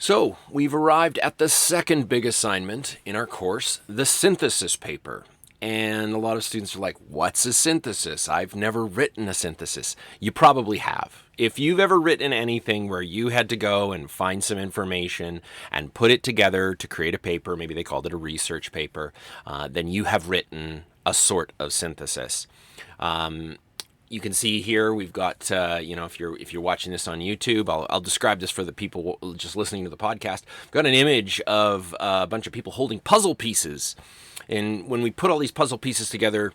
So we've arrived at the second big assignment in our course, the synthesis paper. And a lot of students are like, what's a synthesis? I've never written a synthesis. You probably have. If you've ever written anything where you had to go and find some information and put it together to create a paper, maybe they called it a research paper, then you have written a sort of synthesis. You can see here we've got, if you're watching this on YouTube, I'll describe this for the people just listening to the podcast. I've got an image of a bunch of people holding puzzle pieces. And when we put all these puzzle pieces together,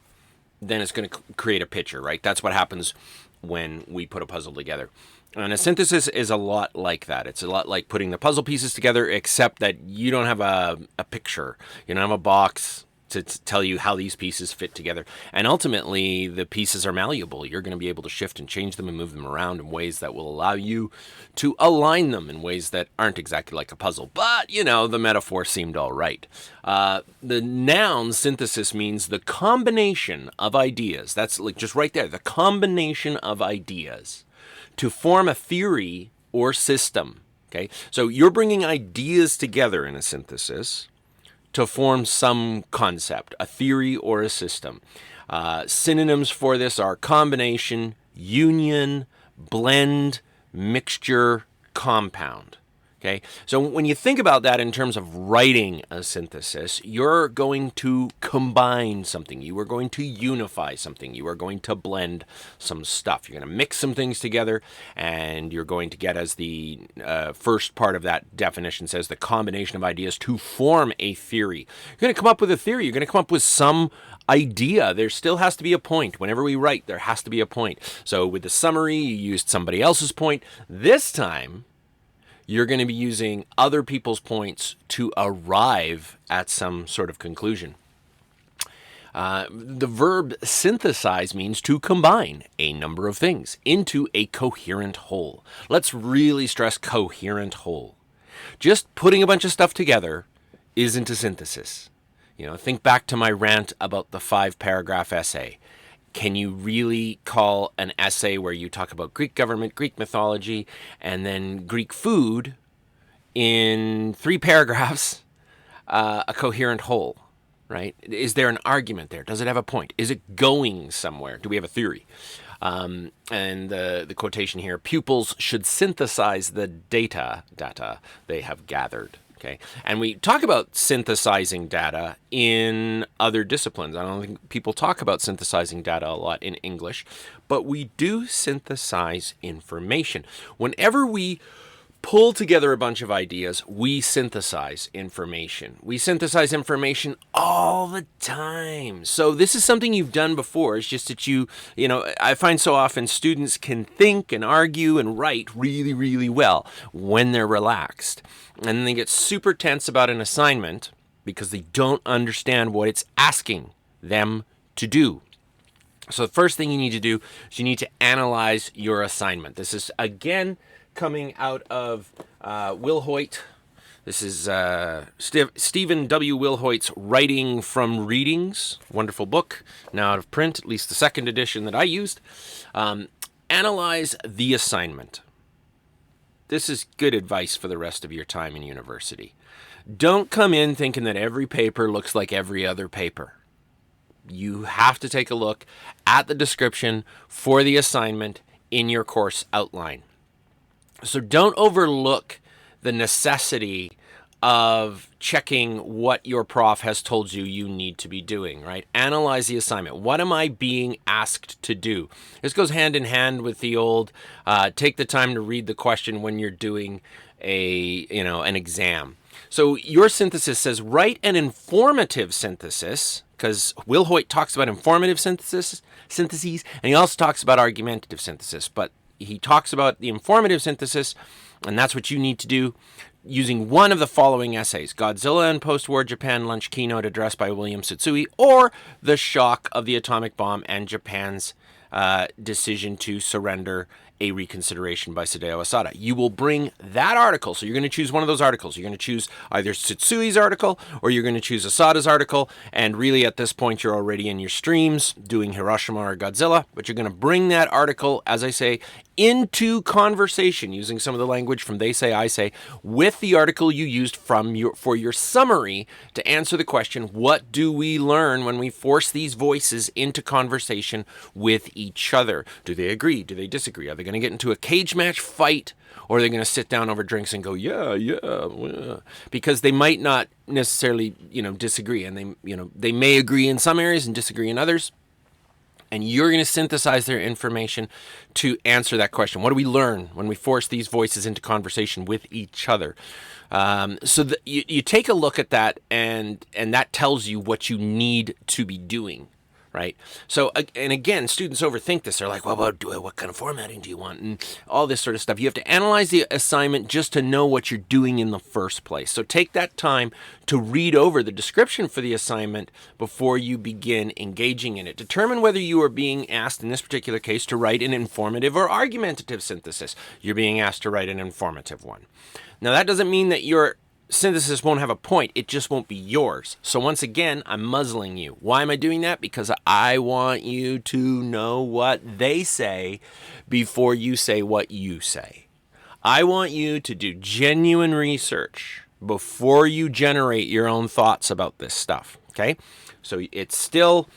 then it's going to create a picture, right? That's what happens when we put a puzzle together. And a synthesis is a lot like that. It's a lot like putting the puzzle pieces together, except that you don't have a picture. You don't have a box to tell you how these pieces fit together. And ultimately, the pieces are malleable. You're going to be able to shift and change them and move them around in ways that will allow you to align them in ways that aren't exactly like a puzzle. But, the metaphor seemed all right. The noun synthesis means the combination of ideas. That's like just right there, the combination of ideas to form a theory or system. Okay, so you're bringing ideas together in a synthesis to form some concept, a theory or a system. Synonyms for this are combination, union, blend, mixture, compound. Okay, so when you think about that in terms of writing a synthesis, you're going to combine something. You are going to unify something. You are going to blend some stuff. You're going to mix some things together, and you're going to get, as the first part of that definition says, the combination of ideas to form a theory. You're going to come up with a theory. You're going to come up with some idea. There still has to be a point. Whenever we write, there has to be a point. So with the summary, you used somebody else's point. This time, you're going to be using other people's points to arrive at some sort of conclusion. The verb synthesize means to combine a number of things into a coherent whole. Let's really stress coherent whole. Just putting a bunch of stuff together isn't a synthesis. Think back to my rant about the 5-paragraph essay. Can you really call an essay where you talk about Greek government, Greek mythology, and then Greek food in 3 paragraphs a coherent whole, right? Is there an argument there? Does it have a point? Is it going somewhere? Do we have a theory? And the quotation here, pupils should synthesize the data they have gathered. Okay, and we talk about synthesizing data in other disciplines. I don't think people talk about synthesizing data a lot in English, but we do synthesize information. Whenever we pull together a bunch of ideas, we synthesize information. We synthesize information all the time. So this is something you've done before. It's just that I find so often students can think and argue and write really, really well when they're relaxed. And then they get super tense about an assignment because they don't understand what it's asking them to do. So the first thing you need to do is you need to analyze your assignment. This is, again, coming out of Will Hoyt. This is Stephen W. Will Hoyt's Writing from Readings. Wonderful book, now out of print, at least the second edition that I used. Analyze the assignment. This is good advice for the rest of your time in university. Don't come in thinking that every paper looks like every other paper. You have to take a look at the description for the assignment in your course outline. So don't overlook the necessity of checking what your prof has told you need to be doing, right? Analyze the assignment. What am I being asked to do? This goes hand in hand with the old, take the time to read the question when you're doing an exam. So your synthesis says, write an informative synthesis, because Will Hoyt talks about informative syntheses, and he also talks about argumentative synthesis, but he talks about the informative synthesis, and that's what you need to do using one of the following essays: Godzilla and Post-War Japan Lunch Keynote Address by William Tsutsui, or The Shock of the Atomic Bomb and Japan's Decision to Surrender, a Reconsideration by Sadao Asada. You will bring that article. So you're going to choose one of those articles. You're going to choose either Tsutsuy's article or you're going to choose Asada's article. And really at this point, you're already in your streams doing Hiroshima or Godzilla, but you're going to bring that article, as I say, into conversation using some of the language from they say, I say, with the article you used for your summary to answer the question, what do we learn when we force these voices into conversation with each other? Do they agree? Do they disagree? Are they going to get into a cage match fight? Or are they going to sit down over drinks and go, yeah? Because they might not necessarily, disagree. And they may agree in some areas and disagree in others. And you're going to synthesize their information to answer that question. What do we learn when we force these voices into conversation with each other? So you take a look at that, and that tells you what you need to be doing, right? So, and again, students overthink this. They're like, well, what kind of formatting do you want? And all this sort of stuff. You have to analyze the assignment just to know what you're doing in the first place. So take that time to read over the description for the assignment before you begin engaging in it. Determine whether you are being asked, in this particular case, to write an informative or argumentative synthesis. You're being asked to write an informative one. Now, that doesn't mean that your synthesis won't have a point. It just won't be yours. So once again, I'm muzzling you. Why am I doing that? Because I want you to know what they say before you say what you say. I want you to do genuine research before you generate your own thoughts about this stuff. Okay? So it's still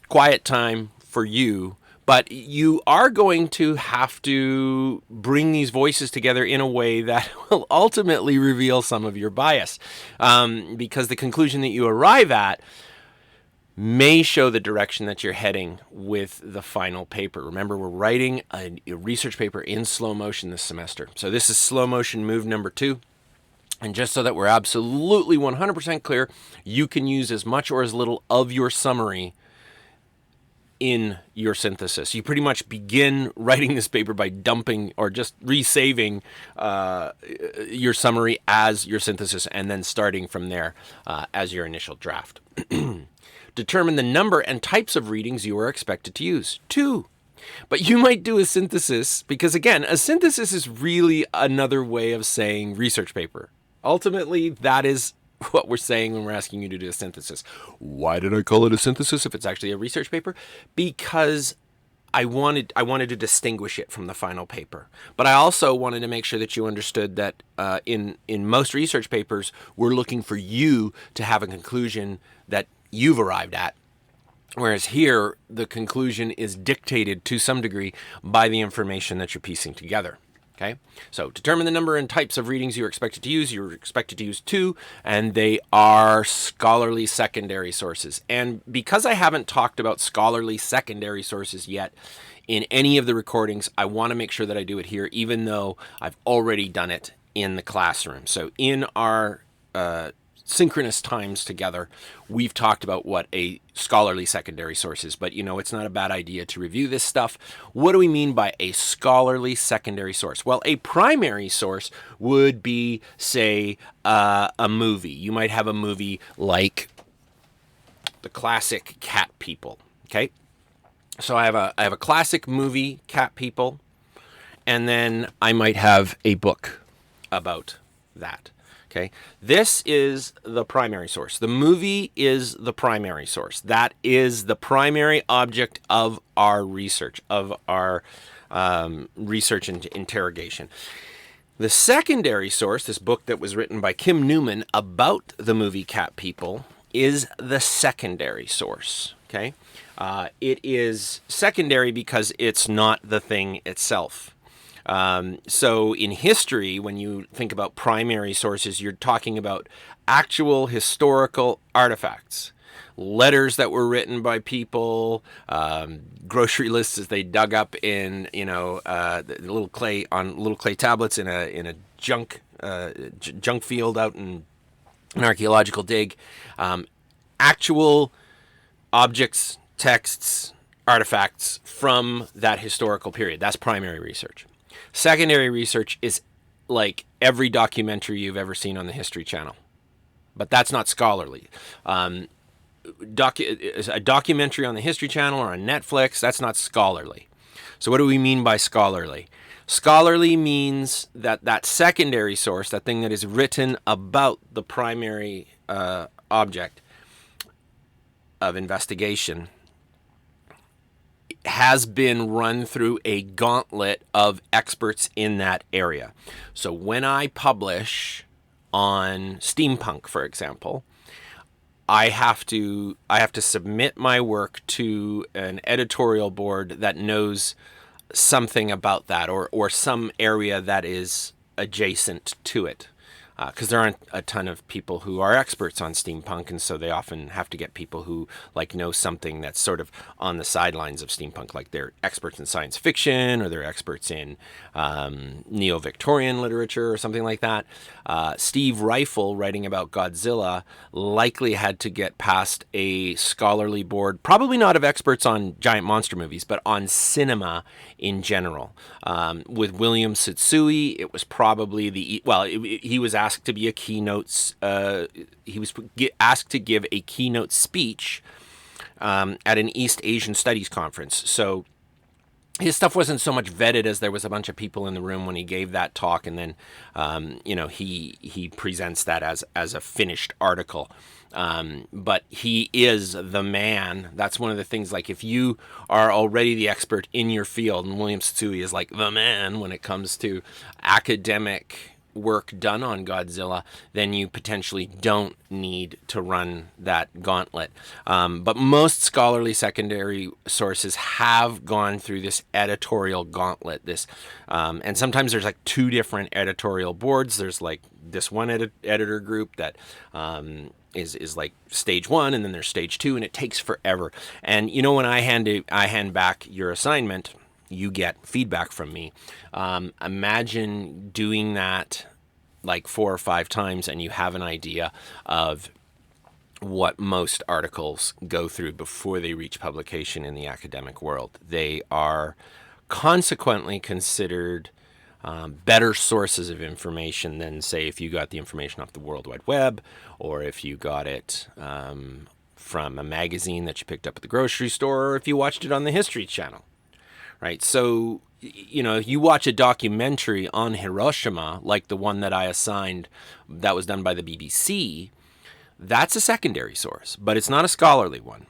quiet time for you, but you are going to have to bring these voices together in a way that will ultimately reveal some of your bias, because the conclusion that you arrive at may show the direction that you're heading with the final paper. Remember, we're writing a research paper in slow motion this semester. So this is slow motion move number 2. And just so that we're absolutely 100% clear, you can use as much or as little of your summary in your synthesis. You pretty much begin writing this paper by dumping or just resaving your summary as your synthesis, and then starting from there as your initial draft. Determine the number and types of readings you are expected to use. 2. But you might do a synthesis, because again, a synthesis is really another way of saying research paper. Ultimately, that is what we're saying when we're asking you to do a synthesis. Why did I call it a synthesis if it's actually a research paper? Because I wanted to distinguish it from the final paper. But I also wanted to make sure that you understood that in most research papers, we're looking for you to have a conclusion that you've arrived at. Whereas here, the conclusion is dictated to some degree by the information that you're piecing together. Okay, so determine the number and types of readings you're expected to use. You're expected to use 2, and they are scholarly secondary sources. And because I haven't talked about scholarly secondary sources yet in any of the recordings, I want to make sure that I do it here, even though I've already done it in the classroom. So in our synchronous times together, we've talked about what a scholarly secondary source is, but it's not a bad idea to review this stuff. What do we mean by a scholarly secondary source? Well, a primary source would be, say, a movie. You might have a movie like the classic Cat People. Okay, so I have a classic movie, Cat People, and then I might have a book about that. Okay, this is the primary source. The movie is the primary source. That is the primary object of our research, of our research and interrogation. The secondary source, this book that was written by Kim Newman about the movie Cat People, is the secondary source. Okay, it is secondary because it's not the thing itself. So in history, when you think about primary sources, you're talking about actual historical artifacts, letters that were written by people, grocery lists as they dug up in, the little clay tablets in a junk field out in an archaeological dig, actual objects, texts, artifacts from that historical period. That's primary research. Secondary research is like every documentary you've ever seen on the History Channel, but that's not scholarly. A documentary on the History Channel or on Netflix, that's not scholarly. So what do we mean by scholarly? Scholarly means that secondary source, that thing that is written about the primary object of investigation, has been run through a gauntlet of experts in that area. So when I publish on steampunk, for example, I have to submit my work to an editorial board that knows something about that, or some area that is adjacent to it. Because there aren't a ton of people who are experts on steampunk, and so they often have to get people who like know something that's sort of on the sidelines of steampunk, like they're experts in science fiction or they're experts in neo-Victorian literature or something like that. Steve Rifle, writing about Godzilla, likely had to get past a scholarly board, probably not of experts on giant monster movies, but on cinema in general. With William Tsutsui, it was probably he was asked to be a keynote. He was asked to give a keynote speech at an East Asian Studies conference. So his stuff wasn't so much vetted as there was a bunch of people in the room when he gave that talk, and then he presents that as a finished article. But he is the man. That's one of the things, like if you are already the expert in your field, and William Tsutsui is like the man when it comes to academic work done on Godzilla, then you potentially don't need to run that gauntlet. But most scholarly secondary sources have gone through this editorial gauntlet. And sometimes there's like two different editorial boards. There's like this one editor group that is like stage 1, and then there's stage 2, and it takes forever. And when I hand back your assignment, you get feedback from me. Imagine doing that like 4 or 5 times, and you have an idea of what most articles go through before they reach publication in the academic world. They are consequently considered better sources of information than, say, if you got the information off the World Wide Web, or if you got it from a magazine that you picked up at the grocery store, or if you watched it on the History Channel. Right. So, if you watch a documentary on Hiroshima, like the one that I assigned that was done by the BBC, that's a secondary source, but it's not a scholarly one.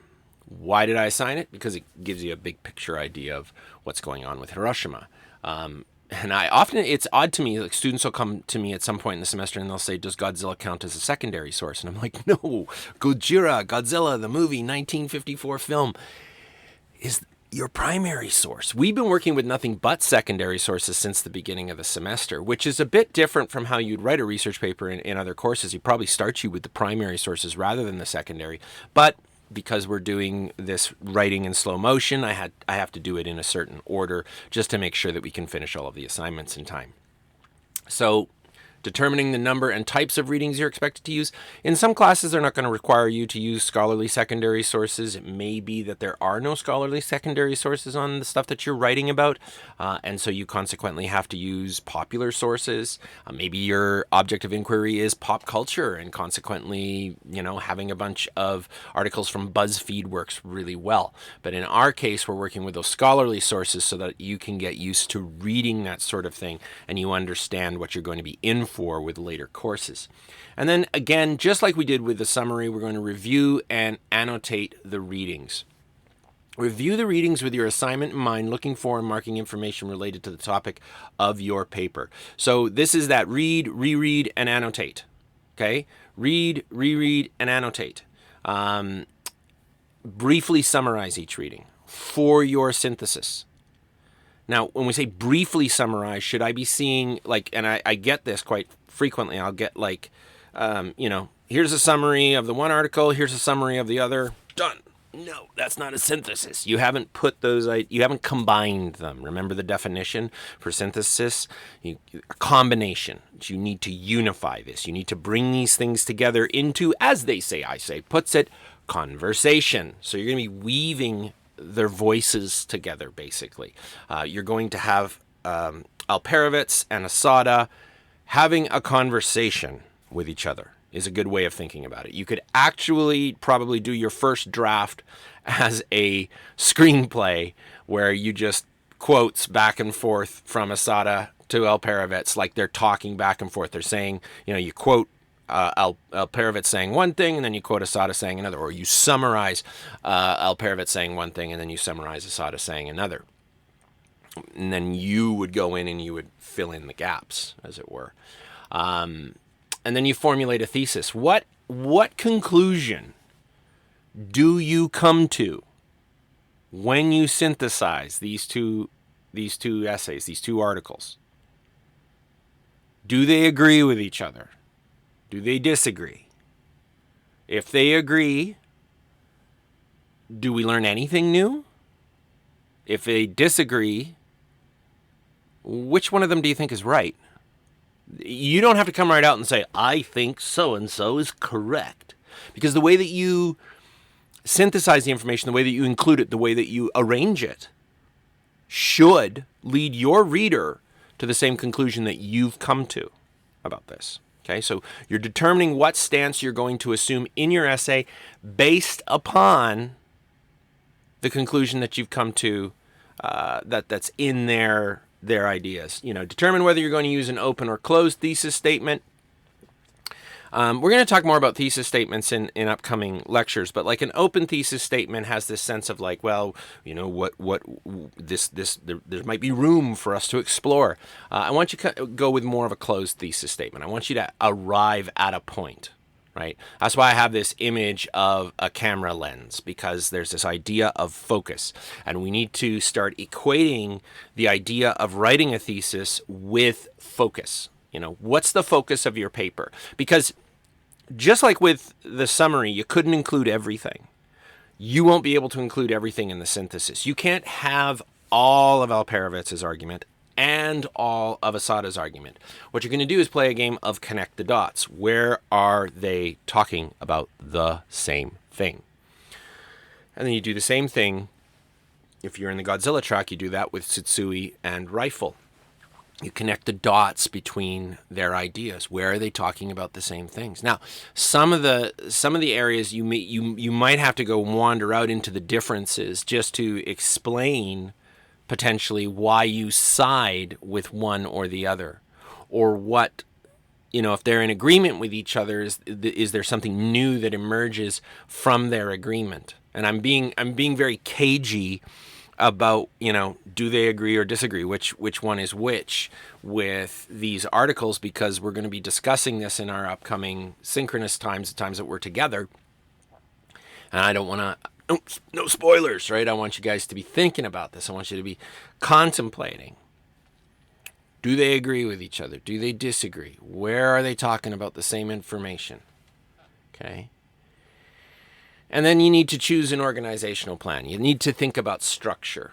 Why did I assign it? Because it gives you a big picture idea of what's going on with Hiroshima. And it's odd to me, like students will come to me at some point in the semester and they'll say, does Godzilla count as a secondary source? And I'm like, no, Godzilla, the movie, 1954 film, is your primary source. We've been working with nothing but secondary sources since the beginning of the semester, which is a bit different from how you'd write a research paper in other courses. He probably starts you with the primary sources rather than the secondary. But because we're doing this writing in slow motion, I have to do it in a certain order just to make sure that we can finish all of the assignments in time. So determining the number and types of readings you're expected to use. In some classes, they're not going to require you to use scholarly secondary sources. It may be that there are no scholarly secondary sources on the stuff that you're writing about, and so you consequently have to use popular sources. Maybe your object of inquiry is pop culture, and consequently, having a bunch of articles from BuzzFeed works really well. But in our case, we're working with those scholarly sources so that you can get used to reading that sort of thing, and you understand what you're going to be in for with later courses. And then again, just like we did with the summary, we're going to review and annotate the readings. Review the readings with your assignment in mind, looking for and marking information related to the topic of your paper. So this is that read, reread, and annotate. Okay? Read, reread, and annotate. Briefly summarize each reading for your synthesis. Now, when we say briefly summarize, should I be seeing, and I get this quite frequently, I'll get here's a summary of the one article, here's a summary of the other, done. No, that's not a synthesis. You haven't you haven't combined them. Remember the definition for synthesis? A combination. You need to unify this. You need to bring these things together into, as they say, puts it, conversation. So you're going to be weaving their voices together, basically. You're going to have Alperovitz and Asada having a conversation with each other is a good way of thinking about it. You could actually probably do your first draft as a screenplay where you just quotes back and forth from Asada to Alperovitz, like they're talking back and forth. They're saying, you quote Alperovitz saying one thing, and then you quote Asada saying another, or you summarize Alperovitz saying one thing, and then you summarize Asada saying another. And then you would go in and you would fill in the gaps, as it were. And then you formulate a thesis. What conclusion do you come to when you synthesize these two essays, these two articles? Do they agree with each other? Do they disagree? If they agree, do we learn anything new? If they disagree, which one of them do you think is right? You don't have to come right out and say, I think so-and-so is correct. Because the way that you synthesize the information, the way that you include it, the way that you arrange it, should lead your reader to the same conclusion that you've come to about this. Okay, so you're determining what stance you're going to assume in your essay based upon the conclusion that you've come to that's in their ideas. Determine whether you're going to use an open or closed thesis statement. We're going to talk more about thesis statements in upcoming lectures, but like an open thesis statement has this sense of like, well, there might be room for us to explore. I want you to go with more of a closed thesis statement. I want you to arrive at a point, right? That's why I have this image of a camera lens, because there's this idea of focus, and we need to start equating the idea of writing a thesis with focus. What's the focus of your paper? Because just like with the summary, you couldn't include everything. You won't be able to include everything in the synthesis. You can't have all of Alperovitz's argument and all of Asada's argument. What you're going to do is play a game of connect the dots. Where are they talking about the same thing? And then you do the same thing. If you're in the Godzilla track, you do that with Tsutsui and Rifle. You connect the dots between their ideas. Where are they talking about the same things? Now, some of the areas you might have to go wander out into the differences just to explain potentially why you side with one or the other, or what, if they're in agreement with each other, is there something new that emerges from their agreement? And I'm being very cagey about, do they agree or disagree, which one is which with these articles, because we're going to be discussing this in our upcoming synchronous times, the times that we're together. And I don't want to, no spoilers, right? I want you guys to be thinking about this. I want you to be contemplating. Do they agree with each other? Do they disagree? Where are they talking about the same information? Okay. And then you need to choose an organizational plan. You need to think about structure.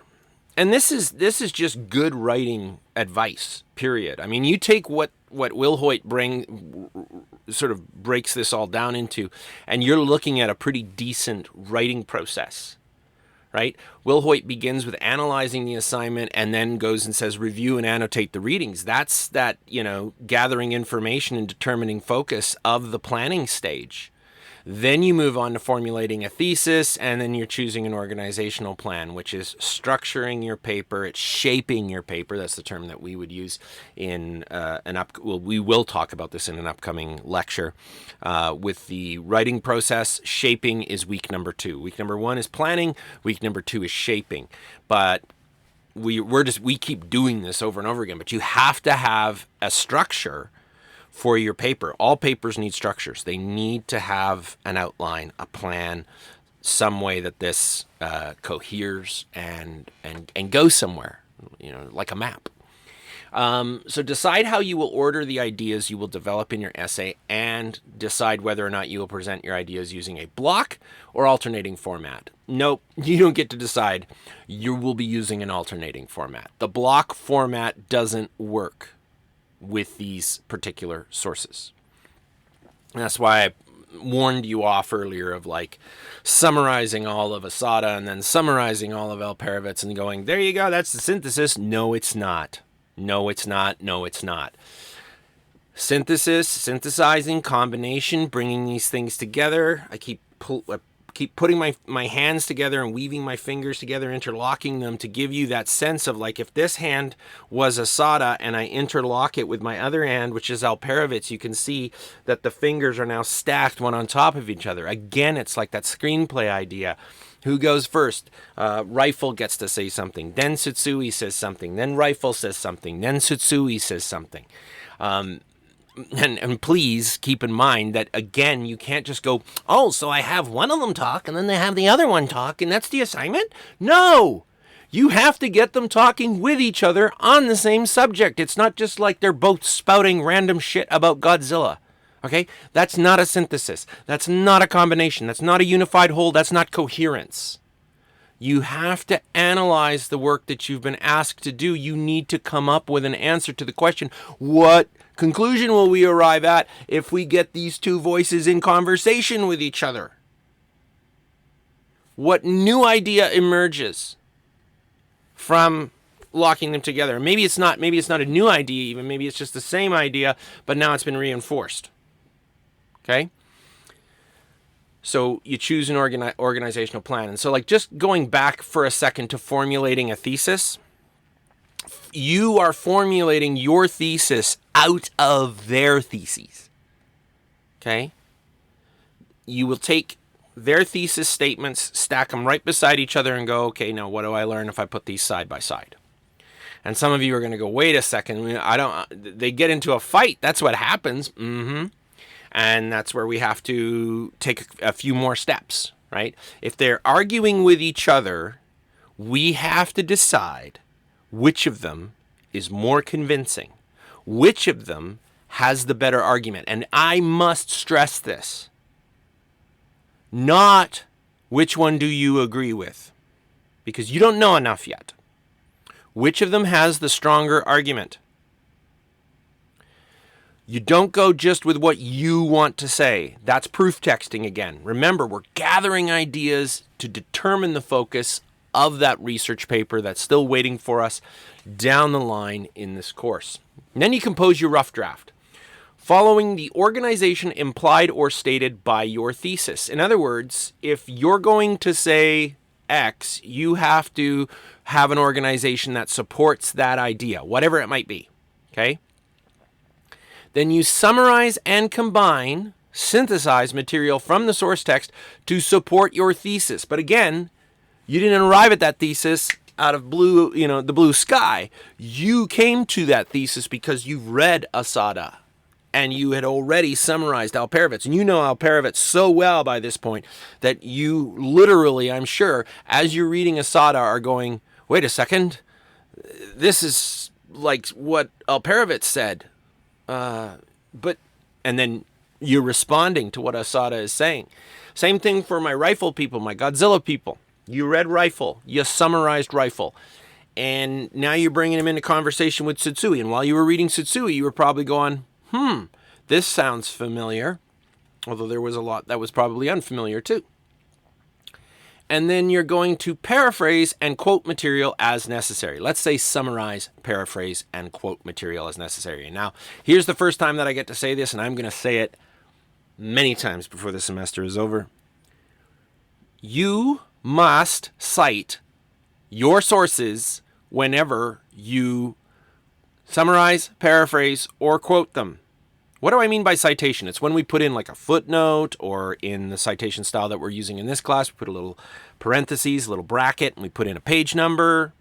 And this is just good writing advice, period. I mean, you take what Wilhoit sort of breaks this all down into, and you're looking at a pretty decent writing process, right? Wilhoit begins with analyzing the assignment and then goes and says, review and annotate the readings. That's that, gathering information and determining focus of the planning stage. Then you move on to formulating a thesis, and then you're choosing an organizational plan, which is structuring your paper. It's shaping your paper. That's the term that we would use in we will talk about this in an upcoming lecture. With the writing process, shaping is week number 2. Week number 1 is planning. Week number 2 is shaping. But we keep doing this over and over again. But you have to have a structure for your paper. All papers need structures. They need to have an outline, a plan, some way that this coheres and goes somewhere, like a map. So decide how you will order the ideas you will develop in your essay, and decide whether or not you will present your ideas using a block or alternating format. Nope, you don't get to decide. You will be using an alternating format. The block format doesn't work with these particular sources. And that's why I warned you off earlier of like summarizing all of Asada and then summarizing all of Alperovitz and going, there you go, that's the synthesis. No, it's not. No, it's not. No, it's not. Synthesis, synthesizing, combination, bringing these things together. I keep keep putting my hands together and weaving my fingers together, interlocking them to give you that sense of like, if this hand was Asada and I interlock it with my other hand, which is Alperovitz, you can see that the fingers are now stacked one on top of each other. Again, it's like that screenplay idea. Who goes first? Rifle gets to say something. Then Tsutsui says something. Then Rifle says something. Then Tsutsui says something. And please keep in mind that, again, you can't just go, oh, so I have one of them talk and then they have the other one talk and that's the assignment? No! You have to get them talking with each other on the same subject. It's not just like they're both spouting random shit about Godzilla. Okay? That's not a synthesis. That's not a combination. That's not a unified whole. That's not coherence. You have to analyze the work that you've been asked to do. You need to come up with an answer to the question, what conclusion will we arrive at if we get these two voices in conversation with each other? What new idea emerges from locking them together? Maybe it's not a new idea even. Maybe it's just the same idea, but now it's been reinforced. Okay? So you choose an organizational plan. And so, like, just going back for a second to formulating a thesis, you are formulating your thesis out of their theses. Okay? You will take their thesis statements, stack them right beside each other and go, okay, now what do I learn if I put these side by side? And some of you are going to go, wait a second, they get into a fight. That's what happens. And that's where we have to take a few more steps, right? If they're arguing with each other, we have to decide which of them is more convincing, which of them has the better argument. And I must stress this, not which one do you agree with, because you don't know enough yet. Which of them has the stronger argument? You don't go just with what you want to say. That's proof texting again. Remember, we're gathering ideas to determine the focus of that research paper that's still waiting for us down the line in this course. And then you compose your rough draft, following the organization implied or stated by your thesis. In other words, if you're going to say X, you have to have an organization that supports that idea, whatever it might be. Okay? Then you summarize and combine, synthesize material from the source text to support your thesis. But again, you didn't arrive at that thesis out of the blue sky. You came to that thesis because you've read Asada and you had already summarized Alperovitz. And you know Alperovitz so well by this point that you literally, I'm sure, as you're reading Asada are going, wait a second, this is like what Alperovitz said. And then you're responding to what Asada is saying. Same thing for my Rifle people, my Godzilla people. You read Rifle, you summarized Rifle, and now you're bringing him into conversation with Tsutsui. And while you were reading Tsutsui, you were probably going, this sounds familiar, although there was a lot that was probably unfamiliar too. And then you're going to paraphrase and quote material as necessary. Let's say summarize, paraphrase, and quote material as necessary. And now, here's the first time that I get to say this, and I'm going to say it many times before the semester is over. You must cite your sources whenever you summarize, paraphrase, or quote them. What do I mean by citation? It's when we put in like a footnote, or in the citation style that we're using in this class, we put a little parentheses, a little bracket, and we put in a page number.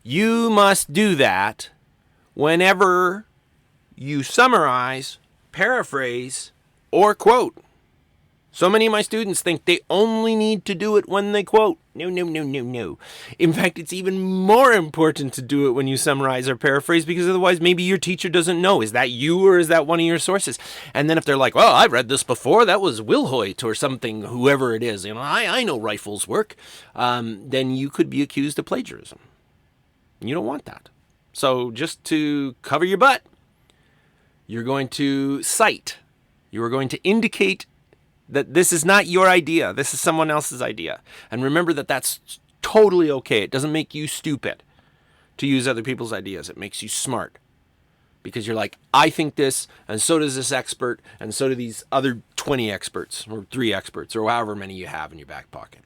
You must do that whenever you summarize, paraphrase, or quote. So many of my students think they only need to do it when they quote. No. In fact, it's even more important to do it when you summarize or paraphrase, because otherwise maybe your teacher doesn't know. Is that you or is that one of your sources? And then if they're like, well, I've read this before, that was Wilhoit or something, whoever it is, I know Rifle's work, then you could be accused of plagiarism. You don't want that. So just to cover your butt, you're going to cite. You are going to indicate that this is not your idea. This is someone else's idea. And remember that that's totally okay. It doesn't make you stupid to use other people's ideas. It makes you smart. Because you're like, I think this, and so does this expert, and so do these other 20 experts or 3 experts or however many you have in your back pocket.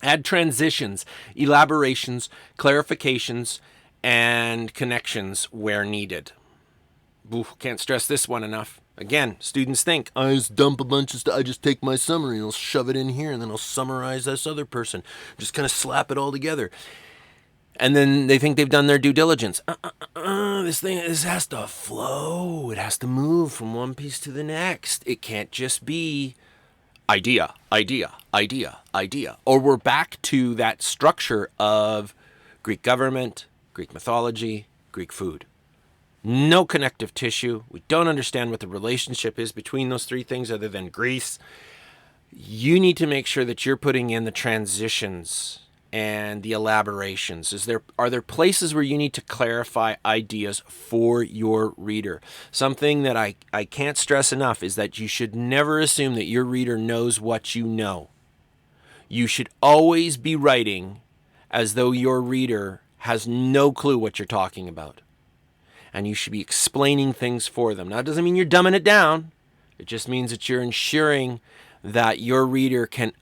Add transitions, elaborations, clarifications, and connections where needed. Oof, can't stress this one enough. Again, students think, I just dump a bunch of stuff, I just take my summary and I'll shove it in here and then I'll summarize this other person. Just kind of slap it all together. And then they think they've done their due diligence. This has to flow. It has to move from one piece to the next. It can't just be idea, idea, idea, idea. Or we're back to that structure of Greek government, Greek mythology, Greek food. No connective tissue. We don't understand what the relationship is between those three things other than Greece. You need to make sure that you're putting in the transitions and the elaborations. Are there places where you need to clarify ideas for your reader? Something that I can't stress enough is that you should never assume that your reader knows what you know. You should always be writing as though your reader has no clue what you're talking about. And you should be explaining things for them. Now, it doesn't mean you're dumbing it down. It just means that you're ensuring that your reader can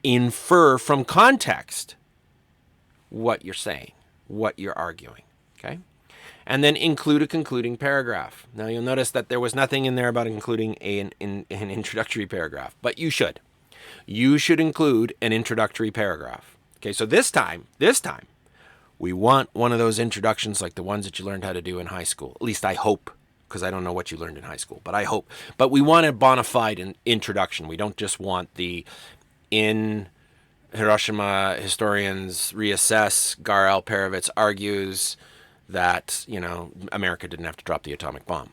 infer from context what you're saying, what you're arguing, okay? And then include a concluding paragraph. Now, you'll notice that there was nothing in there about including an introductory paragraph, but you should. You should include an introductory paragraph. Okay, so this time, we want one of those introductions like the ones that you learned how to do in high school. At least I hope, because I don't know what you learned in high school, but I hope. But we want a bona fide introduction. We don't just want in Hiroshima historians reassess, Gar Alperovitz argues that, America didn't have to drop the atomic bomb.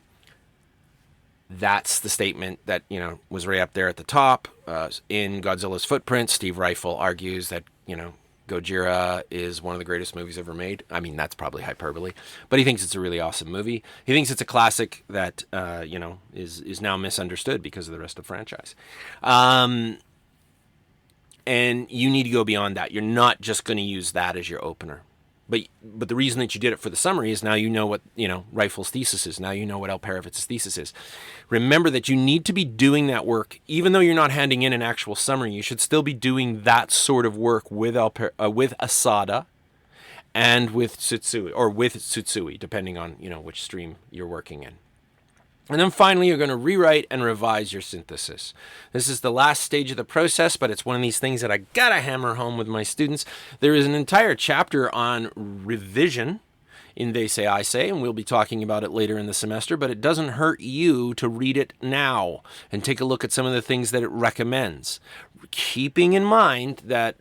That's the statement that, was right up there at the top. In Godzilla's Footprint, Steve Reifel argues that, Gojira is one of the greatest movies ever made. I mean, that's probably hyperbole, but he thinks it's a really awesome movie. He thinks it's a classic that, is now misunderstood because of the rest of the franchise. And you need to go beyond that. You're not just going to use that as your opener. But the reason that you did it for the summary is now you know what, Reifel's thesis is. Now you know what Alperovitz's thesis is. Remember that you need to be doing that work. Even though you're not handing in an actual summary, you should still be doing that sort of work with Asada and with Tsutsui, depending on, which stream you're working in. And then finally, you're going to rewrite and revise your synthesis. This is the last stage of the process, but it's one of these things that I got to hammer home with my students. There is an entire chapter on revision in They Say, I Say, and we'll be talking about it later in the semester, but it doesn't hurt you to read it now and take a look at some of the things that it recommends. Keeping in mind that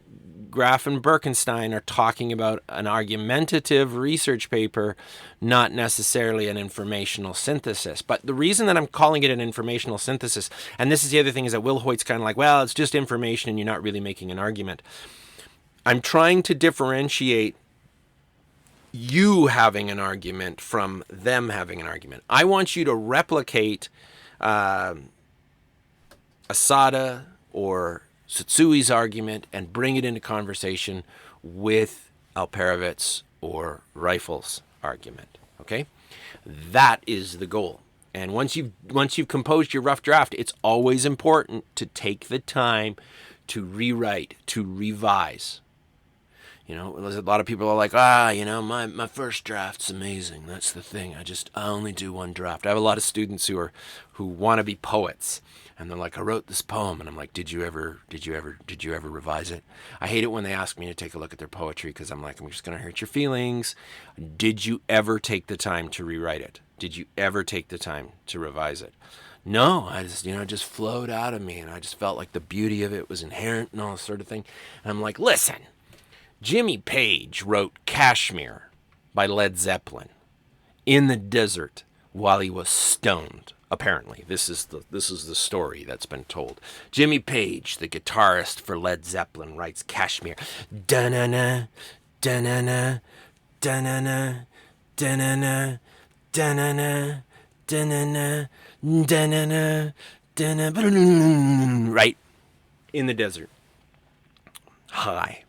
Graf and Birkenstein are talking about an argumentative research paper, not necessarily an informational synthesis. But the reason that I'm calling it an informational synthesis, and this is the other thing, is that Will Hoyt's kind of like, well, it's just information and you're not really making an argument. I'm trying to differentiate you having an argument from them having an argument. I want you to replicate Asada or Tsutsi's argument and bring it into conversation with Alperovitz or Reifel's argument. Okay, that is the goal. And once you've composed your rough draft, it's always important to take the time to rewrite, to revise. A lot of people are like, my first draft's amazing. That's the thing. I only do one draft. I have a lot of students who want to be poets. And they're like, I wrote this poem, and I'm like, did you ever revise it? I hate it when they ask me to take a look at their poetry because I'm like, I'm just going to hurt your feelings. Did you ever take the time to rewrite it? Did you ever take the time to revise it? No, I just, it just flowed out of me, and I just felt like the beauty of it was inherent and all this sort of thing. And I'm like, listen, Jimmy Page wrote Kashmir by Led Zeppelin in the desert while he was stoned. Apparently, this is the story that's been told. Jimmy Page, the guitarist for Led Zeppelin, writes Kashmir. Da-na-na, da-na-na, da-na-na, da-na-na, da-na-na, da-na-na, da-na-na, da-na-na, right in the desert. High.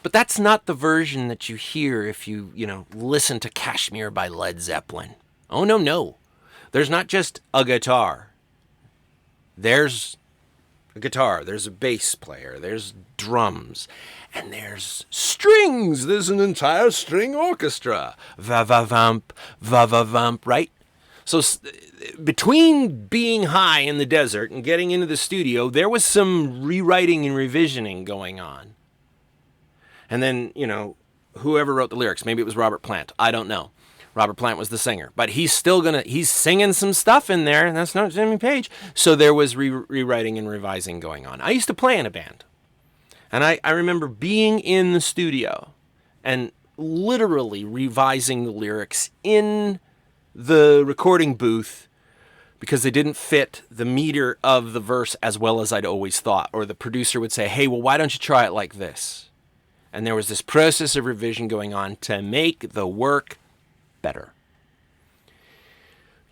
But that's not the version that you hear if you listen to Kashmir by Led Zeppelin. Oh, no. There's not just a guitar. There's a guitar, there's a bass player, there's drums, and there's strings. There's an entire string orchestra. Va-va-vamp, va-va-vamp, right? So between being high in the desert and getting into the studio, there was some rewriting and revisioning going on. And then, whoever wrote the lyrics, maybe it was Robert Plant, I don't know. Robert Plant was the singer, but he's singing some stuff in there, and that's not Jimmy Page. So there was rewriting and revising going on. I used to play in a band, and I remember being in the studio and literally revising the lyrics in the recording booth because they didn't fit the meter of the verse as well as I'd always thought. Or the producer would say, hey, well, why don't you try it like this? And there was this process of revision going on to make the work better.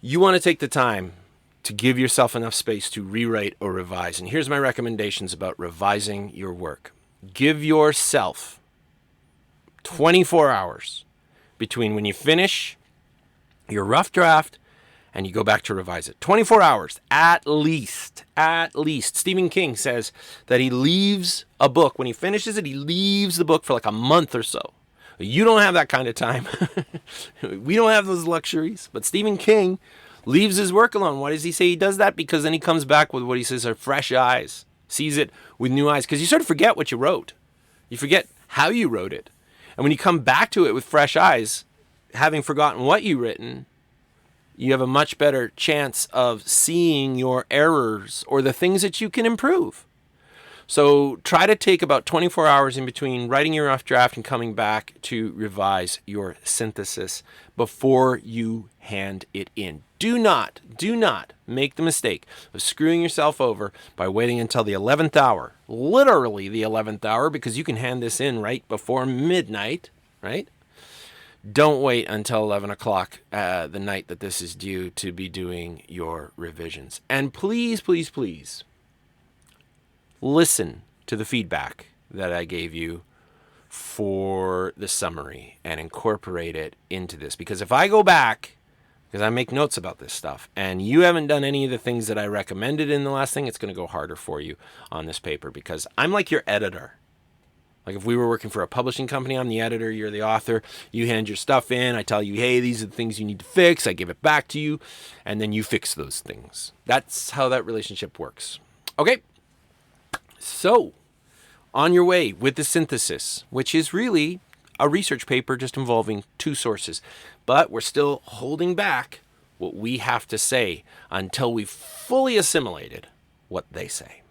You want to take the time to give yourself enough space to rewrite or revise. And here's my recommendations about revising your work. Give yourself 24 hours between when you finish your rough draft and you go back to revise it. 24 hours, at least. At least. Stephen King says that he leaves a book. When he finishes it, he leaves the book for like a month or so. You don't have that kind of time. We don't have those luxuries. But Stephen King leaves his work alone. Why does he say he does that? Because then he comes back with what he says are fresh eyes. Sees it with new eyes. Because you sort of forget what you wrote. You forget how you wrote it. And when you come back to it with fresh eyes, having forgotten what you've written, you have a much better chance of seeing your errors or the things that you can improve. So try to take about 24 hours in between writing your rough draft and coming back to revise your synthesis before you hand it in. Do not make the mistake of screwing yourself over by waiting until the 11th hour, literally the 11th hour, because you can hand this in right before midnight, right? Don't wait until 11 o'clock the night that this is due to be doing your revisions. And please, please, please, listen to the feedback that I gave you for the summary and incorporate it into this. Because if I go back, because I make notes about this stuff, and you haven't done any of the things that I recommended in the last thing, it's going to go harder for you on this paper because I'm like your editor. Like if we were working for a publishing company, I'm the editor, you're the author. You hand your stuff in, I tell you, hey, these are the things you need to fix. I give it back to you, and then you fix those things. That's how that relationship works. Okay. So, on your way with the synthesis, which is really a research paper just involving two sources. But we're still holding back what we have to say until we've fully assimilated what they say.